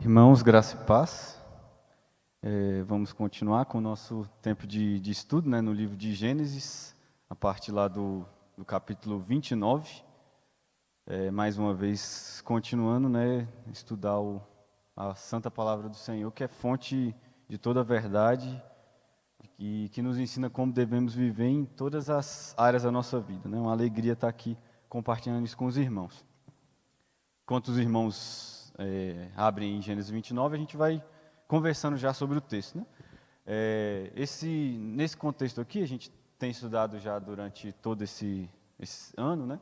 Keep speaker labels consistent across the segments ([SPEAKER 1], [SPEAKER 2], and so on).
[SPEAKER 1] Irmãos, graça e paz. Vamos continuar com o nosso tempo de estudo, né, no livro de Gênesis, a partir lá do capítulo 29. Mais uma vez, continuando, né, estudar a Santa Palavra do Senhor, que é fonte de toda a verdade e que nos ensina como devemos viver em todas as áreas da nossa vida, né? Uma alegria estar aqui compartilhando isso com os irmãos. Enquanto os irmãos abrem em Gênesis 29, a gente vai conversando já sobre o texto, né? Nesse contexto aqui, a gente tem estudado já durante todo esse ano, né?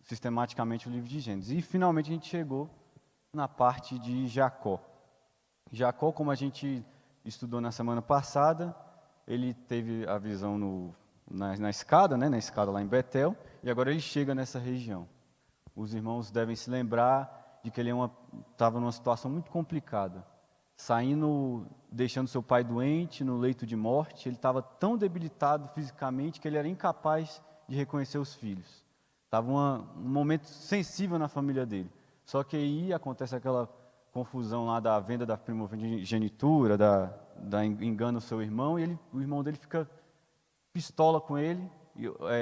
[SPEAKER 1] Sistematicamente o livro de Gênesis. E finalmente a gente chegou na parte de Jacó. Jacó, como a gente estudou na semana passada, ele teve a visão na escada, né? Na escada lá em Betel, e agora ele chega nessa região. Os irmãos devem se lembrar de que ele estava numa situação muito complicada, deixando seu pai doente, no leito de morte. Ele estava tão debilitado fisicamente que ele era incapaz de reconhecer os filhos. Estava um momento sensível na família dele. Só que aí acontece aquela confusão lá da venda da primogenitura, da engano ao seu irmão, e o irmão dele fica pistola com ele,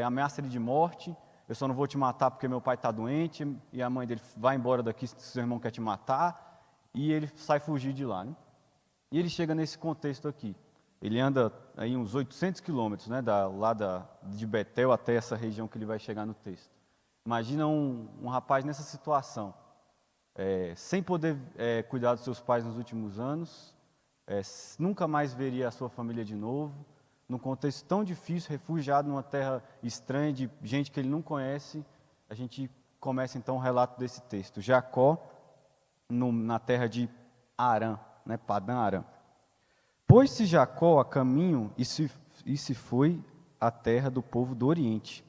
[SPEAKER 1] ameaça ele de morte. Eu só não vou te matar porque meu pai está doente, e a mãe dele vai embora daqui se seu irmão quer te matar, e ele sai fugir de lá, né? E ele chega nesse contexto aqui. Ele anda aí uns 800 quilômetros, né, de Betel até essa região que ele vai chegar no texto. Imagina um rapaz nessa situação, sem poder cuidar dos seus pais nos últimos anos, nunca mais veria a sua família de novo, num contexto tão difícil, refugiado numa terra estranha, de gente que ele não conhece. A gente começa então o relato desse texto. Jacó, na terra de Harã, né, Padã Harã. Pôs-se Jacó a caminho e se foi à terra do povo do Oriente.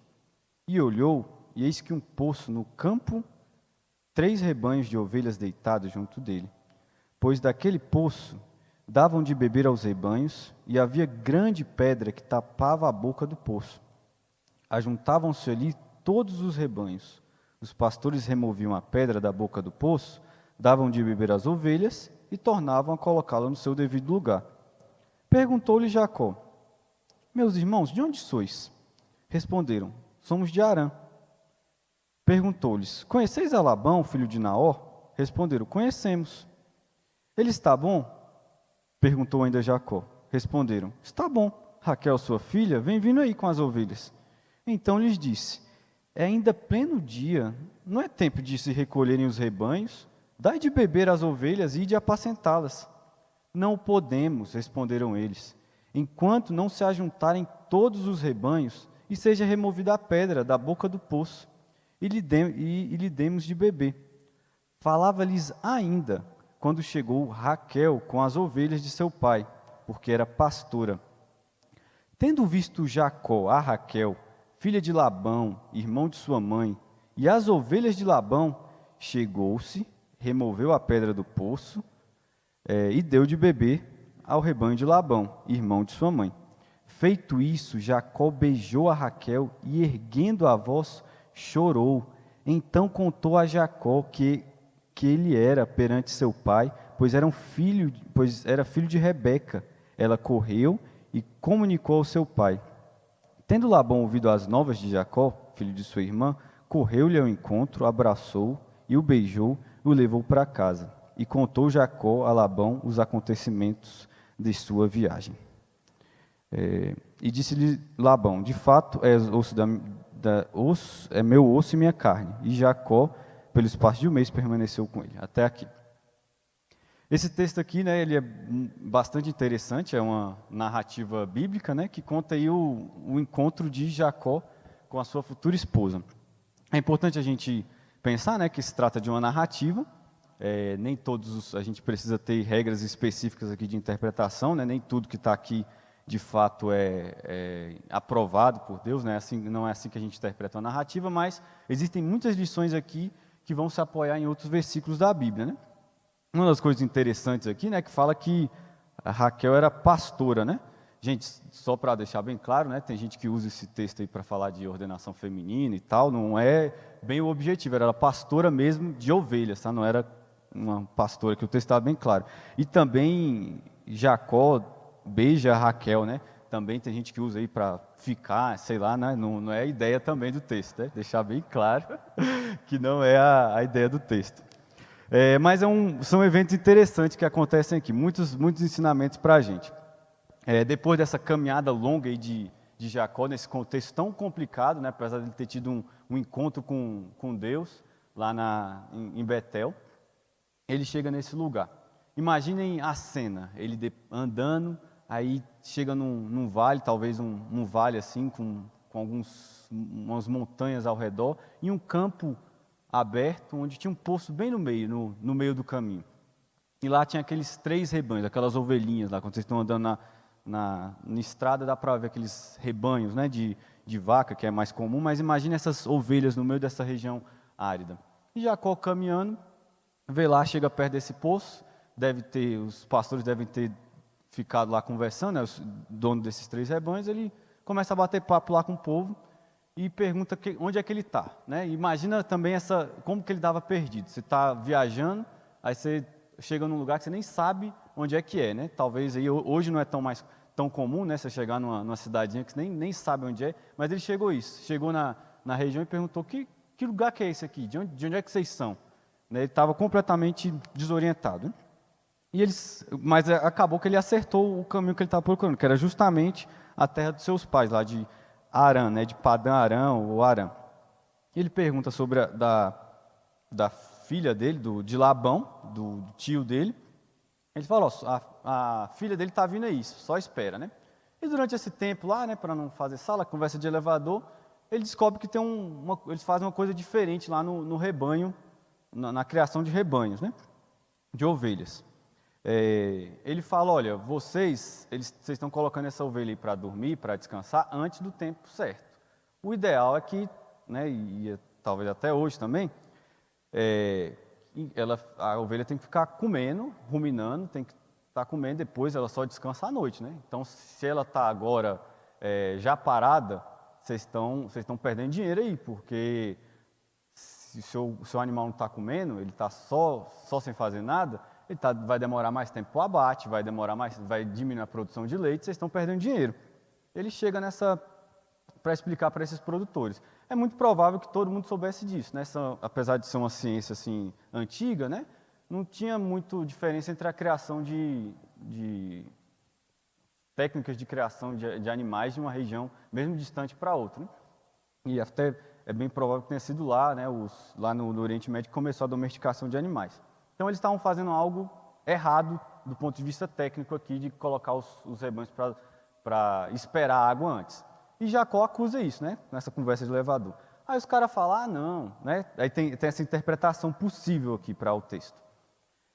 [SPEAKER 1] E olhou, e eis que um poço no campo, 3 rebanhos de ovelhas deitados junto dele. Pois daquele poço davam de beber aos rebanhos, e havia grande pedra que tapava a boca do poço. Ajuntavam-se ali todos os rebanhos. Os pastores removiam a pedra da boca do poço, davam de beber às ovelhas e tornavam a colocá-la no seu devido lugar. Perguntou-lhe Jacó: meus irmãos, de onde sois? Responderam: somos de Harã. Perguntou-lhes: conheceis a Labão, filho de Naor? Responderam: conhecemos. Ele está bom? Perguntou ainda Jacó. Responderam: está bom. Raquel, sua filha, vem vindo aí com as ovelhas. Então lhes disse: é ainda pleno dia, não é tempo de se recolherem os rebanhos? Dai de beber às ovelhas e de apacentá-las. Não podemos, responderam eles, enquanto não se ajuntarem todos os rebanhos e seja removida a pedra da boca do poço, e lhe demos de beber. Falava-lhes ainda quando chegou Raquel com as ovelhas de seu pai, porque era pastora. Tendo visto Jacó a Raquel, filha de Labão, irmão de sua mãe, e as ovelhas de Labão, chegou-se, removeu a pedra do poço, e deu de beber ao rebanho de Labão, irmão de sua mãe. Feito isso, Jacó beijou a Raquel e, erguendo a voz, chorou. Então contou a Jacó que ele era perante seu pai, pois era filho de Rebeca. Ela correu e comunicou ao seu pai. Tendo Labão ouvido as novas de Jacó, filho de sua irmã, correu-lhe ao encontro, abraçou e o beijou, e o levou para casa. E contou Jacó a Labão os acontecimentos de sua viagem. E disse-lhe Labão: de fato, és é meu osso e minha carne. E Jacó, pelo espaço de um mês, permaneceu com ele. Até aqui. Esse texto aqui, né, ele é bastante interessante, é uma narrativa bíblica, né, que conta aí o encontro de Jacó com a sua futura esposa. É importante a gente pensar, né, que se trata de uma narrativa. Nem a gente precisa ter regras específicas aqui de interpretação, né, nem tudo que está aqui de fato é aprovado por Deus, né? Não é assim que a gente interpreta uma narrativa, mas existem muitas lições aqui que vão se apoiar em outros versículos da Bíblia, né? Uma das coisas interessantes aqui, né, que fala que a Raquel era pastora, né? Gente, só para deixar bem claro, né, tem gente que usa esse texto aí para falar de ordenação feminina e tal, não é bem o objetivo, era pastora mesmo de ovelhas, tá? Não era uma pastora, que o texto está bem claro. E também Jacó beija Raquel, né? Também tem gente que usa aí para ficar, sei lá, né? Não é a ideia também do texto, né? Deixar bem claro que não é a ideia do texto. Mas são eventos interessantes que acontecem aqui, muitos ensinamentos para a gente. Depois dessa caminhada longa aí de Jacó, nesse contexto tão complicado, né? Apesar de ele ter tido um encontro com Deus lá em Betel, ele chega nesse lugar. Imaginem a cena, ele andando, aí chega num vale, talvez um vale assim, com umas montanhas ao redor, e um campo aberto, onde tinha um poço bem no meio do caminho. E lá tinha aqueles 3 rebanhos, aquelas ovelhinhas lá, quando vocês estão andando na estrada, dá para ver aqueles rebanhos, né, de vaca, que é mais comum, mas imagine essas ovelhas no meio dessa região árida. E Jacó caminhando, vê lá, chega perto desse poço, os pastores devem ter ficado lá conversando, né, os donos desses 3 rebanhos, ele começa a bater papo lá com o povo e pergunta onde é que ele está, né? Imagina também como que ele estava perdido. Você está viajando, aí você chega num lugar que você nem sabe onde é que é, né? Talvez aí hoje não é tão comum, né? Você chegar numa cidadezinha que você nem sabe onde é, mas ele chegou na região e perguntou que lugar que é esse aqui, de onde é que vocês são? Né? Ele estava completamente desorientado, né? Mas acabou que ele acertou o caminho que ele estava procurando, que era justamente a terra dos seus pais, lá de Arã, né, de Padã Arã ou Arã. Ele pergunta sobre da filha dele, de Labão, do tio dele. Ele fala, a filha dele está vindo aí, só espera, né? E durante esse tempo lá, né, para não fazer sala, conversa de elevador, ele descobre que eles fazem uma coisa diferente lá no rebanho, na criação de rebanhos, né, de ovelhas. Ele fala, olha, vocês estão colocando essa ovelha aí para dormir, para descansar, antes do tempo certo. O ideal é que, né, e talvez até hoje também, a ovelha tem que ficar comendo, ruminando, tem que estar comendo, depois ela só descansa à noite, né? Então, se ela está agora já parada, vocês estão perdendo dinheiro aí, porque se o seu animal não está comendo, ele está só sem fazer nada, vai demorar mais tempo para o abate, vai diminuir a produção de leite, vocês estão perdendo dinheiro. Ele chega para explicar para esses produtores. É muito provável que todo mundo soubesse disso, né? Apesar de ser uma ciência assim antiga, né? Não tinha muito diferença entre a criação de técnicas de criação de animais de uma região, mesmo distante, para outra, né? E até é bem provável que tenha sido lá, né? Lá no Oriente Médio, que começou a domesticação de animais. Então, eles estavam fazendo algo errado do ponto de vista técnico aqui, de colocar os rebanhos para esperar a água antes. E Jacó acusa isso, né, nessa conversa de elevador. Aí os caras falam, não, né? Aí tem essa interpretação possível aqui para o texto.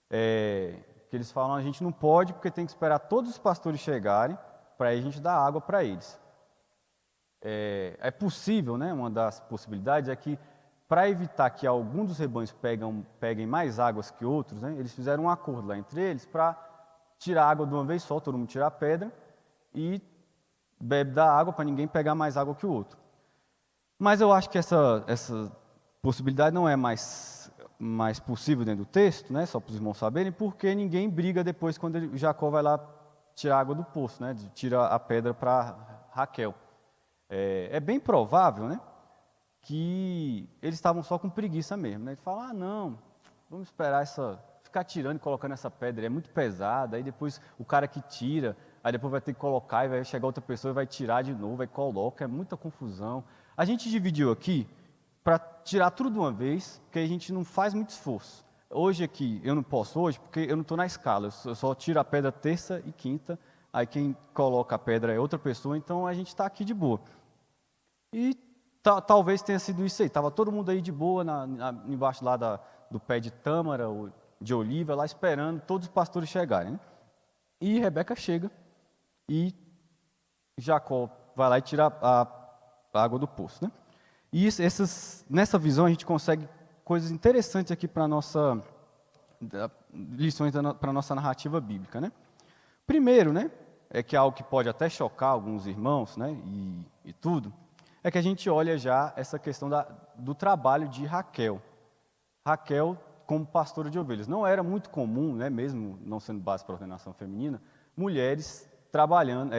[SPEAKER 1] Que eles falam, a gente não pode porque tem que esperar todos os pastores chegarem para aí a gente dar água para eles. É possível, né? Uma das possibilidades é que, para evitar que algum dos rebanhos peguem mais águas que outros, né, eles fizeram um acordo lá entre eles para tirar a água de uma vez só, todo mundo tira a pedra e bebe da água para ninguém pegar mais água que o outro. Mas eu acho que essa possibilidade não é mais possível dentro do texto, né, só para os irmãos saberem, porque ninguém briga depois quando Jacó vai lá tirar a água do poço, né, tira a pedra para Raquel. É bem provável, né, que eles estavam só com preguiça mesmo, né? Ele fala, não, vamos esperar ficar tirando e colocando essa pedra, é muito pesada, aí depois o cara que tira, aí depois vai ter que colocar e vai chegar outra pessoa e vai tirar de novo, aí coloca, é muita confusão. A gente dividiu aqui para tirar tudo de uma vez, porque a gente não faz muito esforço. Hoje aqui, eu não posso hoje, porque eu não estou na escala, eu só tiro a pedra terça e quinta, aí quem coloca a pedra é outra pessoa, então a gente está aqui de boa. E talvez tenha sido isso aí. Estava todo mundo aí de boa, embaixo lá do pé de tâmara, ou de oliva, lá esperando todos os pastores chegarem, né? E Rebeca chega e Jacó vai lá e tira a água do poço, né? E nessa visão a gente consegue coisas interessantes aqui para lições para a nossa narrativa bíblica, né? Primeiro, né, é que é algo que pode até chocar alguns irmãos, né, e tudo, é que a gente olha já essa questão do trabalho de Raquel. Raquel como pastora de ovelhas. Não era muito comum, né, mesmo não sendo base para a ordenação feminina, mulheres trabalhando,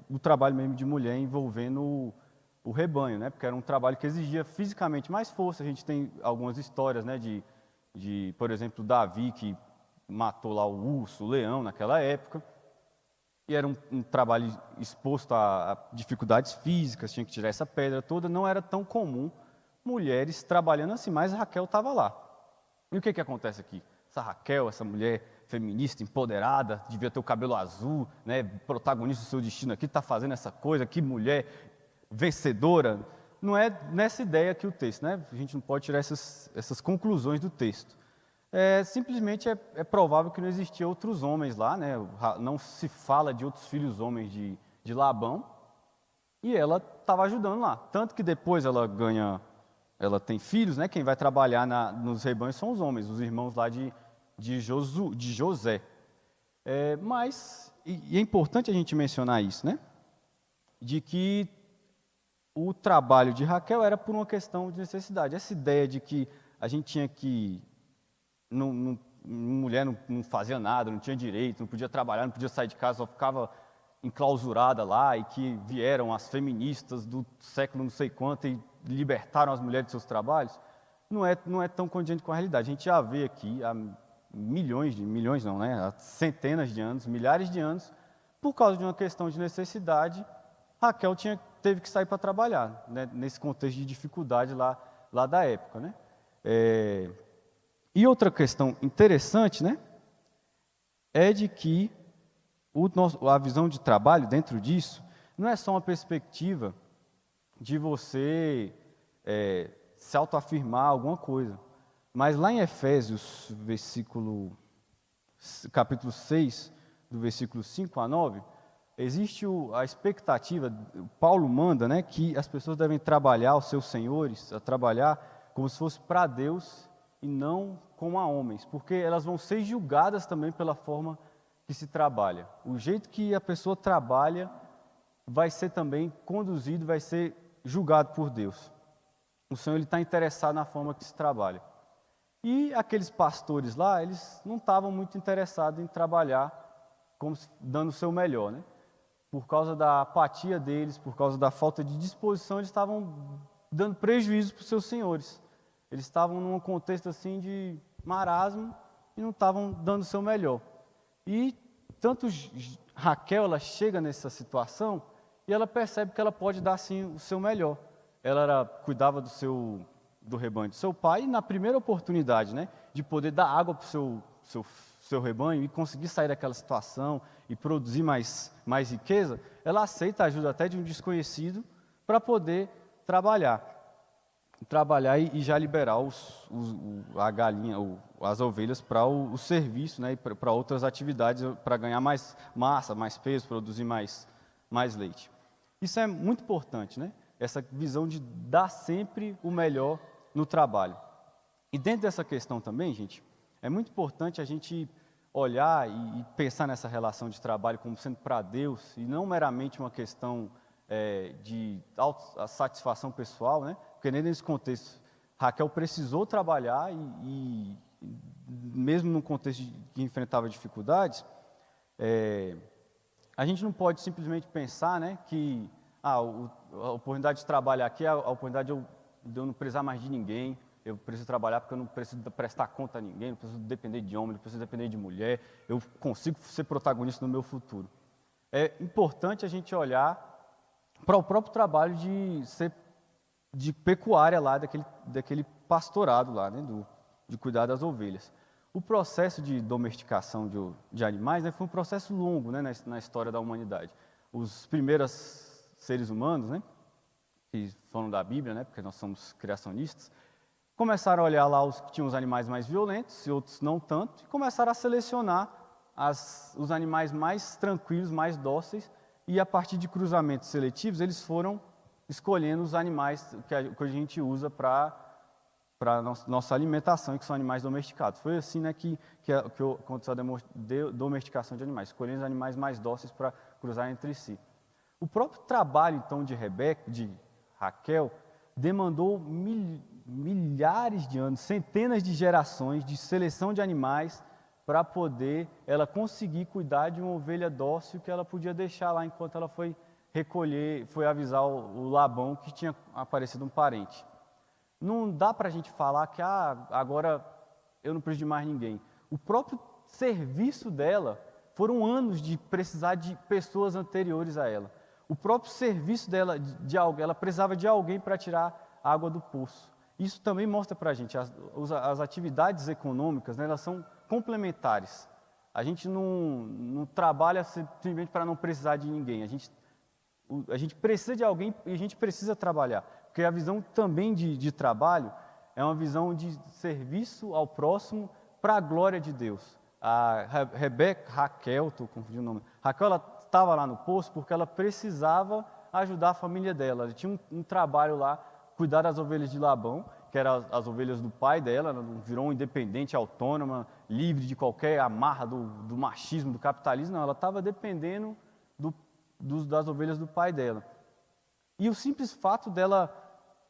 [SPEAKER 1] o trabalho mesmo de mulher envolvendo o rebanho, né, porque era um trabalho que exigia fisicamente mais força. A gente tem algumas histórias, né, por exemplo, Davi, que matou lá o urso, o leão naquela época, e era um trabalho exposto a dificuldades físicas, tinha que tirar essa pedra toda, não era tão comum mulheres trabalhando assim, mas Raquel estava lá. E o que acontece aqui? Essa Raquel, essa mulher feminista, empoderada, devia ter o cabelo azul, né, protagonista do seu destino aqui, está fazendo essa coisa, que mulher vencedora. Não é nessa ideia que o texto, né? A gente não pode tirar essas conclusões do texto. Simplesmente é provável que não existiam outros homens lá, né? Não se fala de outros filhos homens de Labão, e ela estava ajudando lá. Tanto que depois ela tem filhos, né? Quem vai trabalhar nos rebanhos são os homens, os irmãos lá de José. Mas é importante a gente mencionar isso, né? De que o trabalho de Raquel era por uma questão de necessidade. Essa ideia de que a gente tinha que mulher não fazia nada, não tinha direito, não podia trabalhar, não podia sair de casa, só ficava enclausurada lá, e que vieram as feministas do século não sei quanto e libertaram as mulheres de seus trabalhos, não é tão condizente com a realidade. A gente já vê aqui há milhões não, né? Há centenas de anos, milhares de anos, por causa de uma questão de necessidade, Raquel teve que sair para trabalhar, né? Nesse contexto de dificuldade lá da época, né? E outra questão interessante, né, é de que a visão de trabalho dentro disso não é só uma perspectiva de você se autoafirmar alguma coisa. Mas lá em Efésios, capítulo 6, do versículo 5 a 9, existe a expectativa, Paulo manda, né, que as pessoas devem trabalhar, os seus senhores, a trabalhar como se fosse para Deus e não como a homens, porque elas vão ser julgadas também pela forma que se trabalha. O jeito que a pessoa trabalha vai ser também conduzido, vai ser julgado por Deus. O Senhor está interessado na forma que se trabalha. E aqueles pastores lá, eles não estavam muito interessados em trabalhar dando o seu melhor, né? Por causa da apatia deles, por causa da falta de disposição, eles estavam dando prejuízo para os seus senhores. Eles estavam num contexto assim de marasmo e não estavam dando o seu melhor. E tanto Raquel, ela chega nessa situação e ela percebe que ela pode dar sim o seu melhor. Ela cuidava do rebanho do seu pai, e na primeira oportunidade, né, de poder dar água para o seu rebanho e conseguir sair daquela situação e produzir mais riqueza, ela aceita a ajuda até de um desconhecido para poder trabalhar e já liberar a galinha, as ovelhas para o serviço, né, e para outras atividades, para ganhar mais massa, mais peso, produzir mais leite. Isso é muito importante, né? Essa visão de dar sempre o melhor no trabalho. E dentro dessa questão também, gente, é muito importante a gente olhar e pensar nessa relação de trabalho como sendo para Deus e não meramente uma questão de satisfação pessoal, né? Porque nem nesse contexto, Raquel precisou trabalhar e mesmo num contexto que enfrentava dificuldades, a gente não pode simplesmente pensar, né, que a oportunidade de trabalhar aqui é a oportunidade de eu não precisar mais de ninguém, eu preciso trabalhar porque eu não preciso prestar conta a ninguém, não preciso depender de homem, não preciso depender de mulher, eu consigo ser protagonista no meu futuro. É importante a gente olhar para o próprio trabalho de pecuária lá, daquele pastorado lá, né, de cuidar das ovelhas. O processo de domesticação de animais, né, foi um processo longo, né, na história da humanidade. Os primeiros seres humanos, né, que foram da Bíblia, né, porque nós somos criacionistas, começaram a olhar lá os que tinham os animais mais violentos e outros não tanto, e começaram a selecionar os animais mais tranquilos, mais dóceis, e a partir de cruzamentos seletivos, eles foram escolhendo os animais que a gente usa para nossa alimentação, e que são animais domesticados. Foi assim, né, que aconteceu a domesticação de animais, escolhendo os animais mais dóceis para cruzar entre si. O próprio trabalho, então, de Raquel, demandou milhares de anos, centenas de gerações de seleção de animais para poder ela conseguir cuidar de uma ovelha dócil que ela podia deixar lá enquanto ela foi recolher, foi avisar o Labão que tinha aparecido um parente. Não dá para a gente falar que agora eu não preciso de mais ninguém. O próprio serviço dela foram anos de precisar de pessoas anteriores a ela. O próprio serviço dela, ela precisava de alguém para tirar a água do poço. Isso também mostra para a gente, as atividades econômicas, né, elas são complementares. A gente não trabalha simplesmente para não precisar de ninguém. A gente precisa de alguém e a gente precisa trabalhar. Porque a visão também de trabalho é uma visão de serviço ao próximo para a glória de Deus. A Raquel, estou confundindo o nome. Raquel, ela estava lá no poço porque ela precisava ajudar a família dela. Ela tinha um trabalho lá, cuidar das ovelhas de Labão, que eram as ovelhas do pai dela. Ela não virou independente, autônoma, livre de qualquer amarra do machismo, do capitalismo. Não, ela estava dependendo das ovelhas do pai dela. E o simples fato dela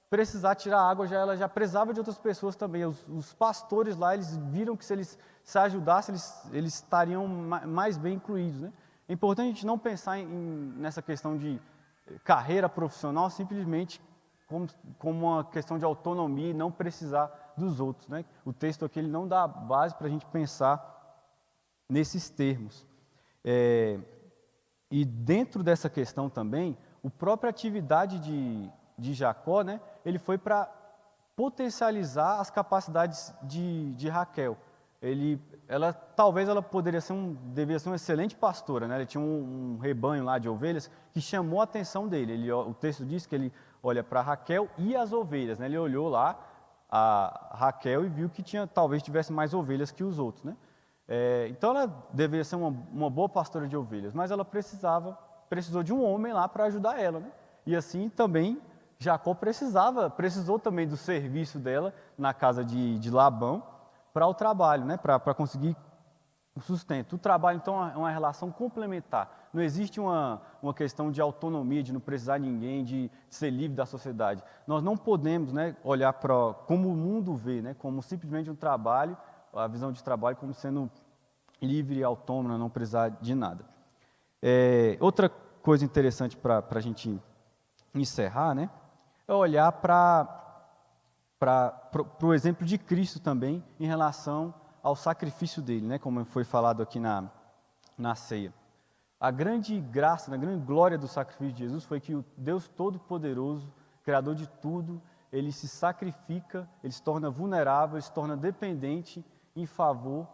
[SPEAKER 1] precisar tirar água, ela já precisava de outras pessoas também. Os pastores lá, eles viram que se eles se ajudassem, eles estariam mais bem incluídos, né? É importante a gente não pensar nessa questão de carreira profissional simplesmente como uma questão de autonomia e não precisar dos outros, né? O texto aqui ele não dá base para a gente pensar nesses termos. E dentro dessa questão também, a própria atividade de Jacó, né, ele foi para potencializar as capacidades de Raquel. Talvez ela devia ser uma excelente pastora, né? Ele tinha um rebanho lá de ovelhas que chamou a atenção dele. O texto diz que ele olha para Raquel e as ovelhas, né? Ele olhou lá a Raquel e viu que talvez tivesse mais ovelhas que os outros, né? Então ela deveria ser uma boa pastora de ovelhas, mas ela precisou de um homem lá para ajudar ela, né? E assim também Jacó precisou também do serviço dela na casa de Labão para o trabalho, né? Para conseguir o sustento. O trabalho, então, é uma relação complementar. Não existe uma questão de autonomia, de não precisar de ninguém, de ser livre da sociedade. Nós não podemos, né, olhar como o mundo vê, né, como simplesmente um trabalho, a visão de trabalho como sendo livre e autônomo, não precisar de nada. Outra coisa interessante para a gente encerrar, né, é olhar para o exemplo de Cristo também em relação ao sacrifício dele, né, como foi falado aqui na ceia. A grande graça, a grande glória do sacrifício de Jesus foi que o Deus Todo-Poderoso, Criador de tudo, ele se sacrifica, ele se torna vulnerável, ele se torna dependente em favor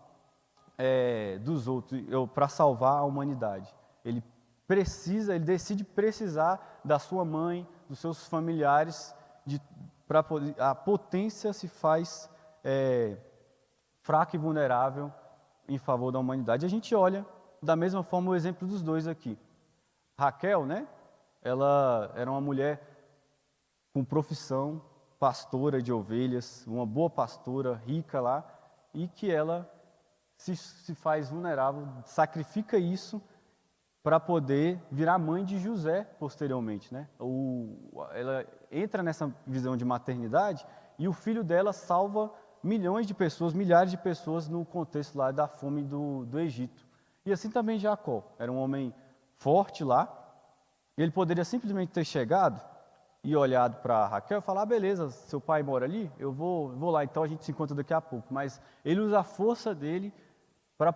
[SPEAKER 1] dos outros, para salvar a humanidade. Ele decide precisar da sua mãe, dos seus familiares, a potência se faz fraca e vulnerável em favor da humanidade. A gente olha da mesma forma o exemplo dos dois aqui. Raquel, né? Ela era uma mulher com profissão, pastora de ovelhas, uma boa pastora, rica lá, e que ela se faz vulnerável, sacrifica isso para poder virar mãe de José posteriormente, né? Ela entra nessa visão de maternidade e o filho dela salva milhões de pessoas, milhares de pessoas no contexto lá da fome do Egito. E assim também Jacó, era um homem forte lá, e ele poderia simplesmente ter chegado e olhado para Raquel e falar, beleza, seu pai mora ali, eu vou lá, então a gente se encontra daqui a pouco. Mas ele usa a força dele para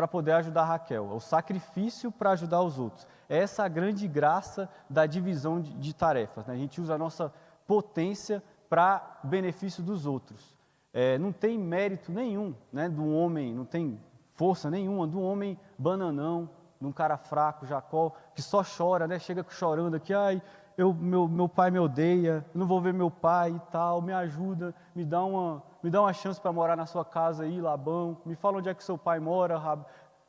[SPEAKER 1] poder ajudar Raquel, o sacrifício para ajudar os outros. Essa é a grande graça da divisão de tarefas, né? A gente usa a nossa potência para benefício dos outros. Não tem mérito nenhum, né, do homem, não tem força nenhuma do homem bananão, de um cara fraco, Jacó, que só chora, né, chega chorando aqui, meu pai me odeia, não vou ver meu pai e tal, me ajuda, me dá uma chance para morar na sua casa aí, Labão, me fala onde é que seu pai mora,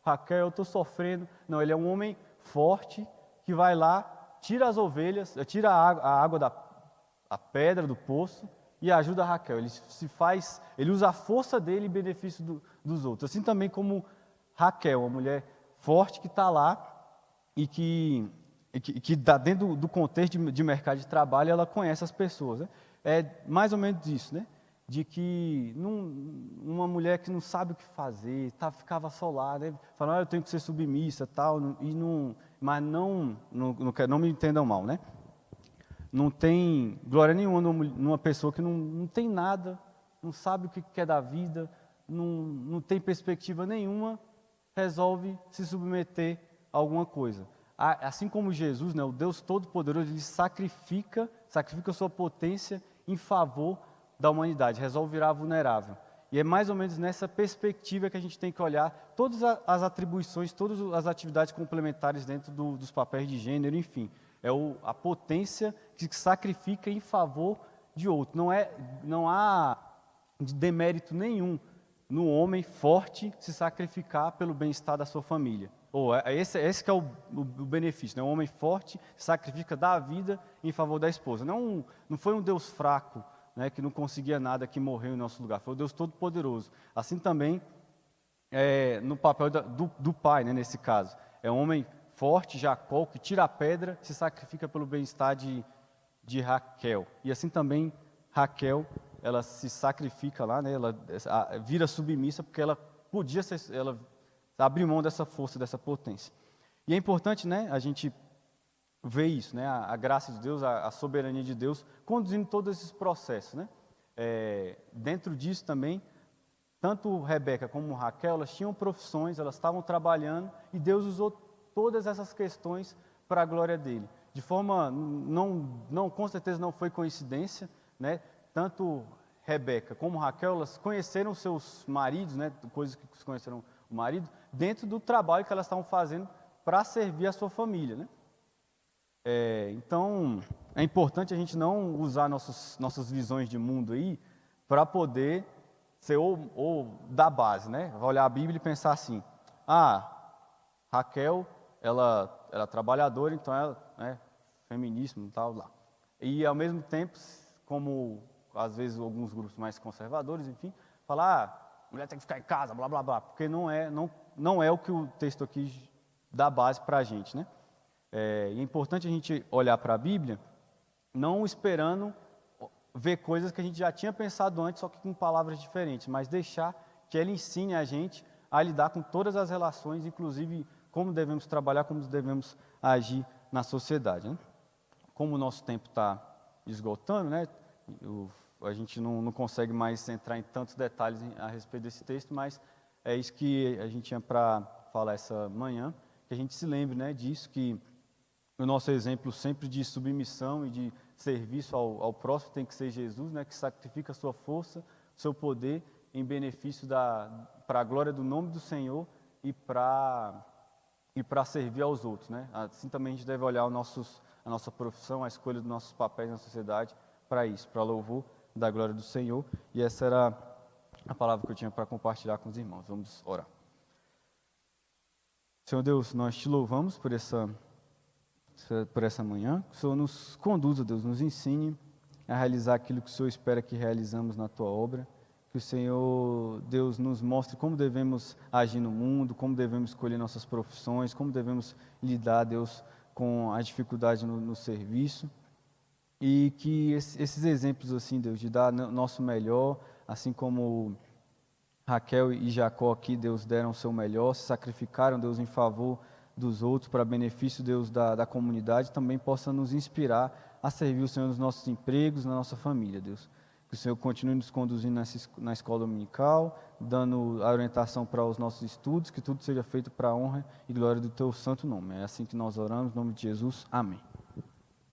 [SPEAKER 1] Raquel, eu estou sofrendo. Não, ele é um homem forte que vai lá, tira as ovelhas, tira a água a pedra do poço e ajuda a Raquel. Ele usa a força dele em benefício dos outros. Assim também como Raquel, uma mulher forte que está lá e que dentro do contexto de mercado de trabalho, ela conhece as pessoas, né? é mais ou menos isso, né? De que uma mulher que não sabe o que fazer, ficava só lá, né? Falando, eu tenho que ser submissa, tal, mas não me entendam mal, né? Não tem glória nenhuma numa pessoa que não tem nada, não sabe o que quer da vida, não tem perspectiva nenhuma, resolve se submeter a alguma coisa. Assim como Jesus, né, o Deus Todo-Poderoso, ele sacrifica a sua potência em favor da humanidade, resolve virar vulnerável. E é mais ou menos nessa perspectiva que a gente tem que olhar todas as atribuições, todas as atividades complementares dentro dos papéis de gênero, enfim. É a potência que sacrifica em favor de outro. Não há demérito nenhum no homem forte se sacrificar pelo bem-estar da sua família. Esse que é o benefício, né? Um homem forte sacrifica, dá a vida em favor da esposa. Não foi um Deus fraco, né, que não conseguia nada, que morreu em nosso lugar. Foi o Deus Todo-Poderoso. Assim também, no papel do pai, né, nesse caso. É um homem forte, Jacó, que tira a pedra, se sacrifica pelo bem-estar de Raquel. E assim também, Raquel, ela se sacrifica lá, né, ela vira submissa, porque ela ela abriu mão dessa força, dessa potência. E é importante, né, a gente ver isso, né, a graça de Deus, a soberania de Deus, conduzindo todos esses processos, né. Dentro disso também, tanto Rebeca como Raquel, elas tinham profissões, elas estavam trabalhando, e Deus usou todas essas questões para a glória dele. De forma, com certeza não foi coincidência, né, tanto Rebeca como Raquel, elas conheceram seus maridos, né, coisas que conheceram o marido, dentro do trabalho que elas estavam fazendo para servir a sua família, né. Então, é importante a gente não usar nossas visões de mundo aí para poder ser ou da base, né? Olhar a Bíblia e pensar assim, Raquel, ela é trabalhadora, então ela, né, feminismo e tal, lá. E ao mesmo tempo, como às vezes alguns grupos mais conservadores, enfim, falar, mulher tem que ficar em casa, blá, blá, blá, porque não é o que o texto aqui dá base para a gente, né? É importante a gente olhar para a Bíblia, não esperando ver coisas que a gente já tinha pensado antes, só que com palavras diferentes, mas deixar que ela ensine a gente a lidar com todas as relações, inclusive como devemos trabalhar, como devemos agir na sociedade, né? Como o nosso tempo está esgotando, né? A gente não consegue mais entrar em tantos detalhes a respeito desse texto, mas é isso que a gente tinha para falar essa manhã, que a gente se lembre, né, disso, que o nosso exemplo sempre de submissão e de serviço ao próximo tem que ser Jesus, né, que sacrifica a sua força, seu poder em benefício para a glória do nome do Senhor e para servir aos outros, né? Assim também a gente deve olhar a nossa profissão, a escolha dos nossos papéis na sociedade para isso, para louvor da glória do Senhor. E essa era a palavra que eu tinha para compartilhar com os irmãos. Vamos orar. Senhor Deus, nós te louvamos por essa manhã. Que o Senhor nos conduza, Deus, nos ensine a realizar aquilo que o Senhor espera que realizamos na Tua obra. Que o Senhor, Deus, nos mostre como devemos agir no mundo, como devemos escolher nossas profissões, como devemos lidar, Deus, com a dificuldade no serviço. E que esses exemplos, assim, Deus, de dar nosso melhor, assim como Raquel e Jacó aqui, Deus, deram o seu melhor, se sacrificaram, Deus, em favor dos outros, para benefício, Deus, da comunidade, também possa nos inspirar a servir o Senhor nos nossos empregos, na nossa família, Deus. Que o Senhor continue nos conduzindo na escola dominical, dando a orientação para os nossos estudos, que tudo seja feito para a honra e glória do Teu santo nome. É assim que nós oramos, em nome de Jesus. Amém.